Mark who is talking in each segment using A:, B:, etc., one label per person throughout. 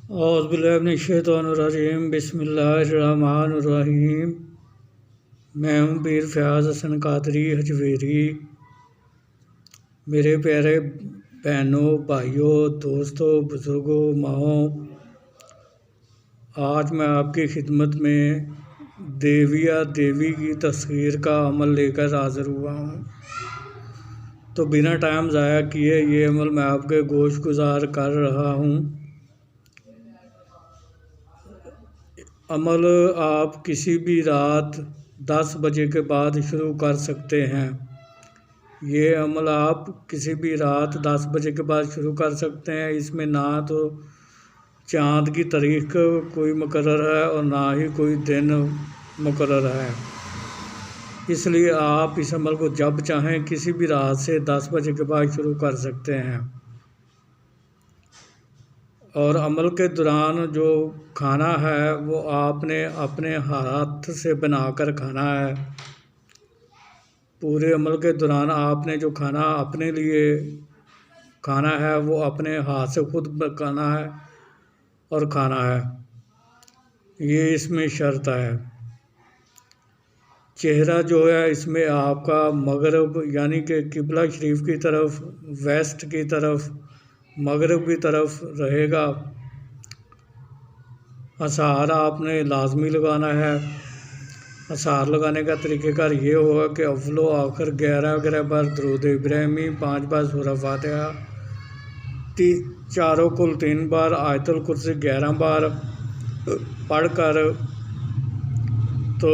A: اعوذ باللہ من الشیطان الرجیم، بسم اللہ الرحمن الرحیم۔ میں ہوں پیر فیاض حسن قادری حجویری۔ میرے پیارے بہنوں، بھائیوں، دوستوں، بزرگوں، ماؤں، آج میں آپ کی خدمت میں دیوی کی تصویر کا عمل لے کر حاضر ہوا ہوں۔ تو بنا ٹائم ضائع کیے یہ عمل میں آپ کے گوش گزار کر رہا ہوں۔ عمل آپ کسی بھی رات 10 بجے کے بعد شروع کر سکتے ہیں۔ یہ عمل آپ کسی بھی رات 10 بجے کے بعد شروع کر سکتے ہیں۔ اس میں نہ تو چاند کی تاریخ کوئی مقرر ہے اور نہ ہی کوئی دن مقرر ہے، اس لیے آپ اس عمل کو جب چاہیں کسی بھی رات سے 10 بجے کے بعد شروع کر سکتے ہیں۔ اور عمل کے دوران جو کھانا ہے وہ آپ نے اپنے ہاتھ سے بنا کر کھانا ہے۔ پورے عمل کے دوران آپ نے جو کھانا اپنے لیے کھانا ہے وہ اپنے ہاتھ سے خود پکانا ہے اور کھانا ہے، یہ اس میں شرط ہے۔ چہرہ جو ہے اس میں آپ کا مغرب یعنی کہ قبلہ شریف کی طرف، ویسٹ کی طرف، مغرب کی طرف رہے گا۔ اسحار آپ نے لازمی لگانا ہے۔ اسحار لگانے کا طریقہ کار یہ ہوگا کہ اول و آخر 11 بار درود ابراہیمی، 5 بار سورہ فاتحہ، چاروں کل 3 بار، آیت الکرسی 11 بار پڑھ کر، تو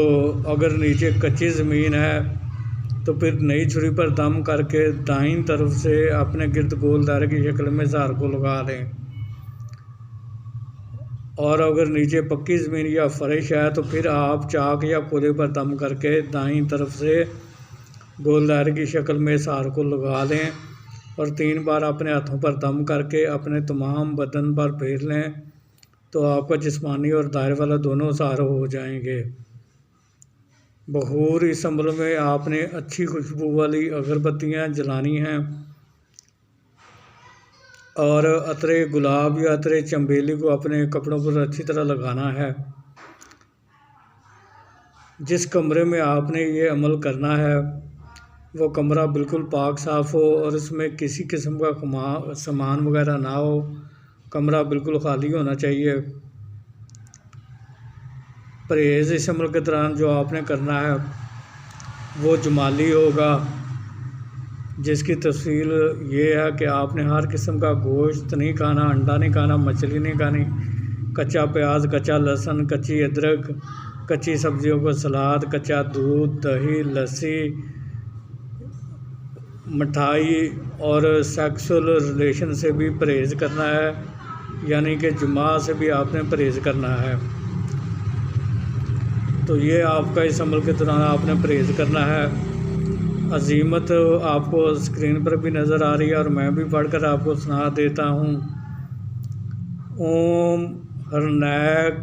A: اگر نیچے کچی زمین ہے تو پھر نئی چھری پر دم کر کے دائیں طرف سے اپنے گرد گول دائرے کی شکل میں اسحار کو لگا دیں، اور اگر نیچے پکی زمین یا فرش ہے تو پھر آپ چاک یا کولے پر دم کر کے دائیں طرف سے گول دائرے کی شکل میں اسحار کو لگا دیں اور 3 بار اپنے ہاتھوں پر دم کر کے اپنے تمام بدن پر پھیر لیں، تو آپ کا جسمانی اور دائرے والا دونوں اسحار ہو جائیں گے۔ بخور اس عمل میں آپ نے اچھی خوشبو والی اگربتیاں جلانی ہیں اور عطر گلاب یا عطر چنبیلی کو اپنے کپڑوں پر اچھی طرح لگانا ہے۔ جس کمرے میں آپ نے یہ عمل کرنا ہے وہ کمرہ بالکل پاک صاف ہو اور اس میں کسی قسم کا سامان وغیرہ نہ ہو، کمرہ بالکل خالی ہونا چاہیے۔ پرہیز اس عمل کے دوران جو آپ نے کرنا ہے وہ جمالی ہوگا، جس کی تفصیل یہ ہے کہ آپ نے ہر قسم کا گوشت نہیں کھانا، انڈا نہیں کھانا، مچھلی نہیں کھانی، کچا پیاز، کچا لہسن، کچی ادرک، کچی سبزیوں کا سلاد، کچا دودھ، دہی، لسی، مٹھائی اور سیکسول ریلیشن سے بھی پرہیز کرنا ہے، یعنی کہ جماع سے بھی آپ نے پرہیز کرنا ہے۔ تو یہ آپ کا اس عمل کے دوران آپ نے پرہیز کرنا ہے۔ عزیمت آپ کو اسکرین پر بھی نظر آ رہی ہے اور میں بھی پڑھ کر آپ کو سنا دیتا ہوں۔ اوم ہرنیک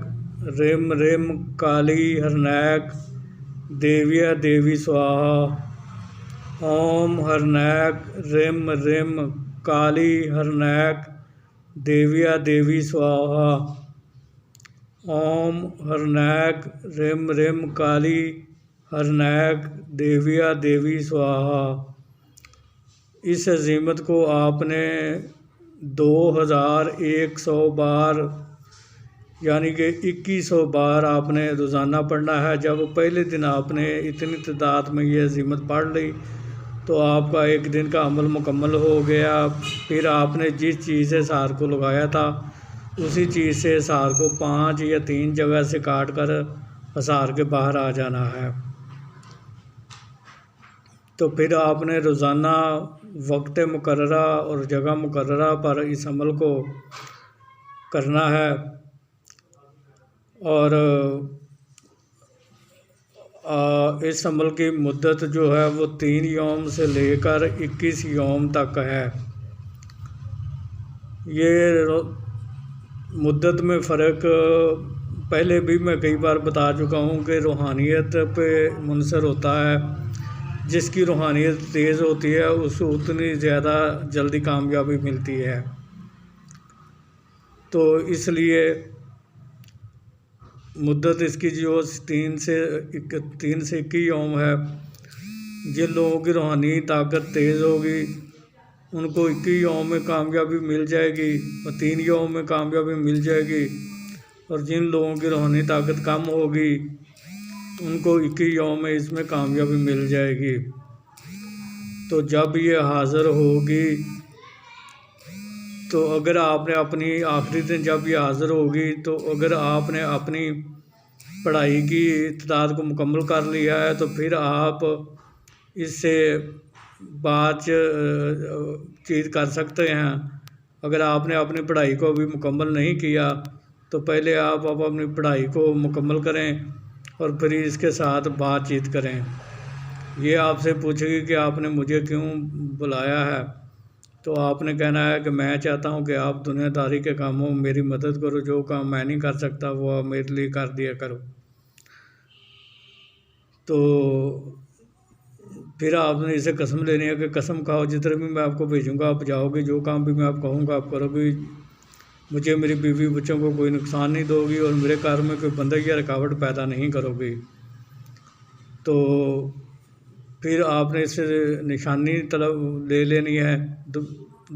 A: رم رم کالی ہرنیک دیوی سواہا۔ اوم ہرنیک رم رم کالی ہرنیک دیوی سواہا۔ اوم ہرنیک رم رم کالی ہرنیک دیوی سواہا۔ اس عزیمت کو آپ نے 2100 بار یعنی کہ 2100 بار آپ نے روزانہ پڑھنا ہے۔ جب پہلے دن آپ نے اتنی تعداد میں یہ عزیمت پڑھ لی تو آپ کا ایک دن کا عمل مکمل ہو گیا۔ پھر آپ نے جس چیز سے اسحار کو لگایا تھا اسی چیز سے اسحار کو 5 یا 3 جگہ سے کاٹ کر اسحار کے باہر آ جانا ہے۔ تو پھر آپ نے روزانہ وقت مقررہ اور جگہ مقررہ پر اس عمل کو کرنا ہے، اور اس عمل کی مدت جو ہے وہ 3 یوم سے لے کر 21 یوم تک ہے۔ یہ مدت میں فرق پہلے بھی میں کئی بار بتا چکا ہوں کہ روحانیت پہ منحصر ہوتا ہے۔ جس کی روحانیت تیز ہوتی ہے اس کو اتنی زیادہ جلدی کامیابی ملتی ہے۔ تو اس لیے مدت اس کی جو 3 سے 21 یوم ہے، جن لوگوں کی روحانی طاقت تیز ہوگی ان کو 21 یوم میں کامیابی مل جائے گی اور 3 یوم میں کامیابی مل جائے گی، اور جن لوگوں کی روحانی طاقت کم ہوگی ان کو 21 یوم میں اس میں کامیابی مل جائے گی۔ تو جب یہ حاضر ہوگی تو اگر آپ نے اپنی آخری دن جب یہ حاضر ہوگی تو اگر آپ نے اپنی پڑھائی کی تعداد کو مکمل کر لیا ہے تو پھر آپ اس سے بات چیت کر سکتے ہیں۔ اگر آپ نے اپنی پڑھائی کو ابھی مکمل نہیں کیا تو پہلے آپ اپنی پڑھائی کو مکمل کریں اور پھر اس کے ساتھ بات چیت کریں۔ یہ آپ سے پوچھے گی کہ آپ نے مجھے کیوں بلایا ہے، تو آپ نے کہنا ہے کہ میں چاہتا ہوں کہ آپ دنیا داری کے کاموں میں میری مدد کرو، جو کام میں نہیں کر سکتا وہ میرے لیے کر دیا کرو۔ تو پھر آپ نے اسے قسم لینی ہے کہ قسم کھاؤ جتنے بھی میں آپ کو بھیجوں گا آپ جاؤ گے، جو کام بھی میں آپ کہوں گا آپ کرو گے، مجھے میری بیوی بچوں کو کوئی نقصان نہیں دو گی اور میرے کار میں کوئی بندھن یا رکاوٹ پیدا نہیں کرو گی۔ تو پھر آپ نے اس سے نشانی طلب لے لینی ہے،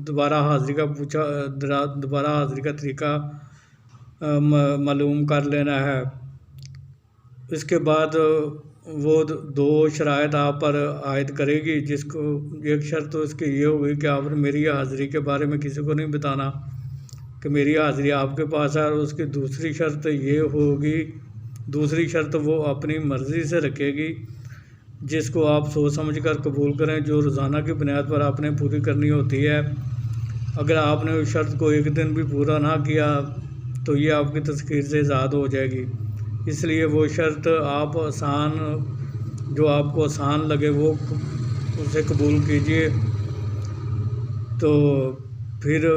A: دوبارہ حاضری کا طریقہ معلوم کر لینا ہے۔ اس کے بعد وہ 2 شرائط آپ پر عائد کرے گی، جس کو ایک شرط تو اس کی یہ ہوگی کہ آپ نے میری حاضری کے بارے میں کسی کو نہیں بتانا کہ میری حاضری آپ کے پاس ہے، اور اس کی دوسری شرط یہ ہوگی، دوسری شرط وہ اپنی مرضی سے رکھے گی جس کو آپ سوچ سمجھ کر قبول کریں، جو روزانہ کی بنیاد پر آپ نے پوری کرنی ہوتی ہے۔ اگر آپ نے اس شرط کو ایک دن بھی پورا نہ کیا تو یہ آپ کی تذکیر سے آزاد ہو جائے گی۔ اس لیے وہ شرط جو آپ کو آسان لگے وہ اسے قبول کیجئے، تو پھر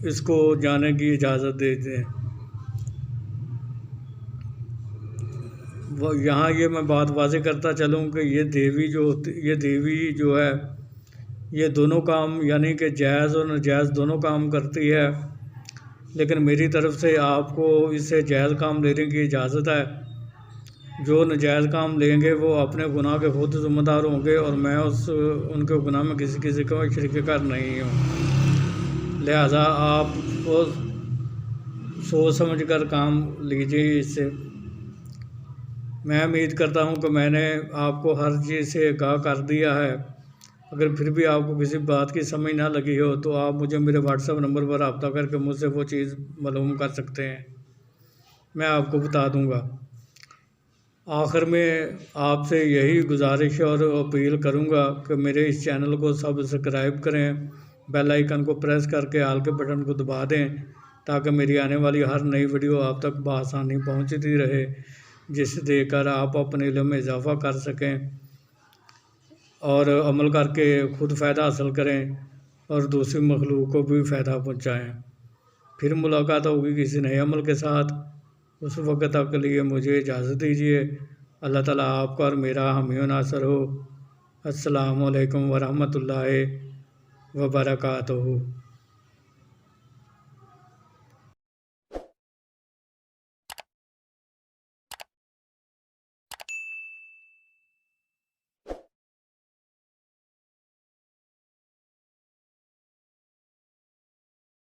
A: اس کو جانے کی اجازت دے دیں۔ یہاں یہ میں بات واضح کرتا چلوں کہ یہ دیوی جو ہے یہ دونوں کام یعنی کہ جائز اور ناجائز دونوں کام کرتی ہے، لیکن میری طرف سے آپ کو اس سے جائز کام لینے کی اجازت ہے۔ جو ناجائز کام لیں گے وہ اپنے گناہ کے خود ذمہ دار ہوں گے، اور میں ان کے گناہ میں کسی کا شریک کار نہیں ہوں۔ لہٰذا آپ کو سوچ سمجھ کر کام لیجیے اس سے۔ میں امید کرتا ہوں کہ میں نے آپ کو ہر چیز سے آگاہ کر دیا ہے۔ اگر پھر بھی آپ کو کسی بات کی سمجھ نہ لگی ہو تو آپ مجھے میرے واٹس ایپ نمبر پر رابطہ کر کے مجھ سے وہ چیز معلوم کر سکتے ہیں، میں آپ کو بتا دوں گا۔ آخر میں آپ سے یہی گزارش اور اپیل کروں گا کہ میرے اس چینل کو سبسکرائب کریں، بیل آئیکن کو پریس کر کے آل کے بٹن کو دبا دیں تاکہ میری آنے والی ہر نئی ویڈیو آپ تک بآسانی پہنچتی رہے، جسے دیکھ کر آپ اپنے علم میں اضافہ کر سکیں اور عمل کر کے خود فائدہ حاصل کریں اور دوسری مخلوق کو بھی فائدہ پہنچائیں۔ پھر ملاقات ہوگی کسی نئے عمل کے ساتھ، اس وقت تک کے لیے مجھے اجازت دیجیے۔ اللہ تعالیٰ آپ کا اور میرا حامی و ناصر ہو۔ السلام علیکم ورحمۃ اللہ وبرکاتہ۔